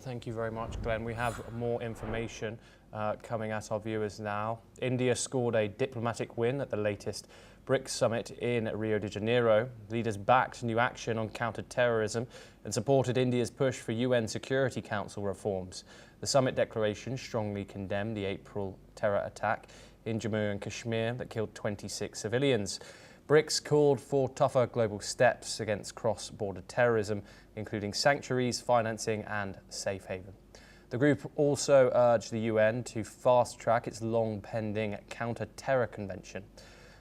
Thank you very much, Glenn. We have more information coming at our viewers now. India scored a diplomatic win at the latest BRICS Summit in Rio de Janeiro. Leaders backed new action on counter-terrorism and supported India's push for UN Security Council reforms. The summit declaration strongly condemned the April terror attack in Jammu and Kashmir that killed 26 civilians. BRICS called for tougher global steps against cross-border terrorism, including sanctuaries, financing and safe haven. The group also urged the UN to fast-track its long-pending counter-terror convention.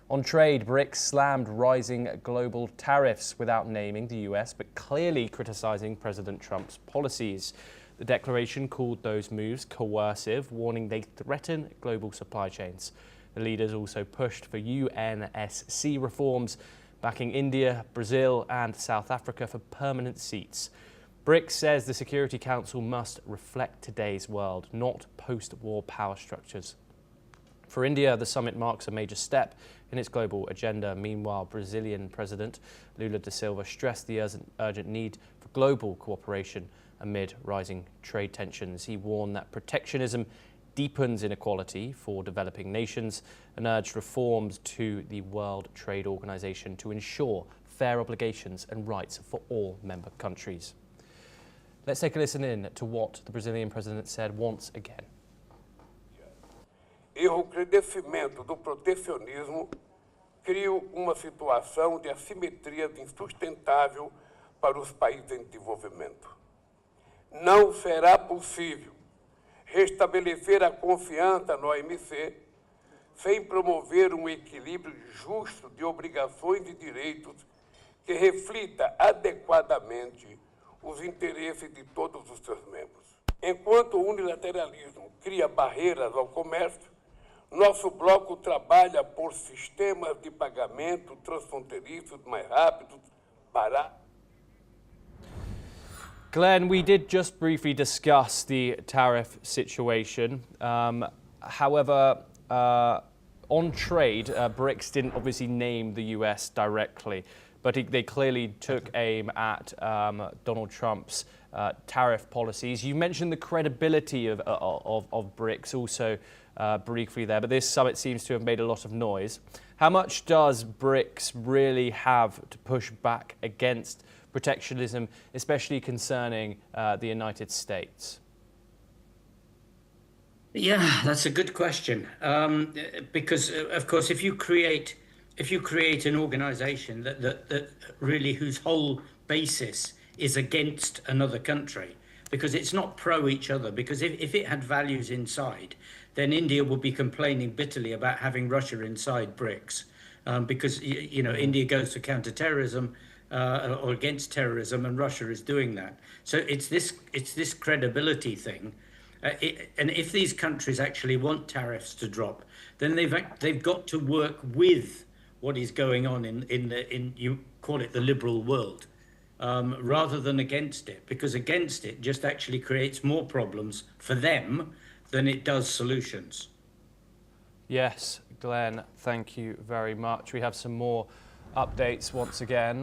On trade, BRICS slammed rising global tariffs without naming the US, but clearly criticising President Trump's policies. The declaration called those moves coercive, warning they threaten global supply chains. The leaders also pushed for UNSC reforms, backing India, Brazil and South Africa for permanent seats. BRICS says the Security Council must reflect today's world, not post-war power structures. For India, the summit marks a major step in its global agenda. Meanwhile, Brazilian President Lula da Silva stressed the urgent need for global cooperation amid rising trade tensions. He warned that protectionism deepens inequality for developing nations and urged reforms to the World Trade Organization to ensure fair obligations and rights for all member countries. Let's take a listen in to what the Brazilian president said once again. O crescimento do protecionismo cria uma situação de assimetria insustentável para os países em desenvolvimento. Não será possível restabelecer a confiança no OMC sem promover equilíbrio justo de obrigações e direitos que reflita adequadamente os interesses de todos os seus membros. Enquanto o unilateralismo cria barreiras ao comércio, nosso bloco trabalha por sistemas de pagamento transfronteiriços mais rápidos, baratos. Glenn, we did just briefly discuss the tariff situation. However, on trade, BRICS didn't obviously name the US directly, but they clearly took aim at Donald Trump's tariff policies. You mentioned the credibility of BRICS also briefly there, but this summit seems to have made a lot of noise. How much does BRICS really have to push back against protectionism, especially concerning the United States? Yeah, that's a good question. Because of course, if you create an organization that really whose whole basis is against another country, because it's not pro each other, because if it had values inside, then India would be complaining bitterly about having Russia inside BRICS, because India goes to counter-terrorism or against terrorism, and Russia is doing that. So it's this credibility thing. And if these countries actually want tariffs to drop, then they've got to work with what is going on in you call it the liberal world, rather than against it, because against it just actually creates more problems for them than it does solutions. Yes, Glenn, thank you very much. We have some more updates once again.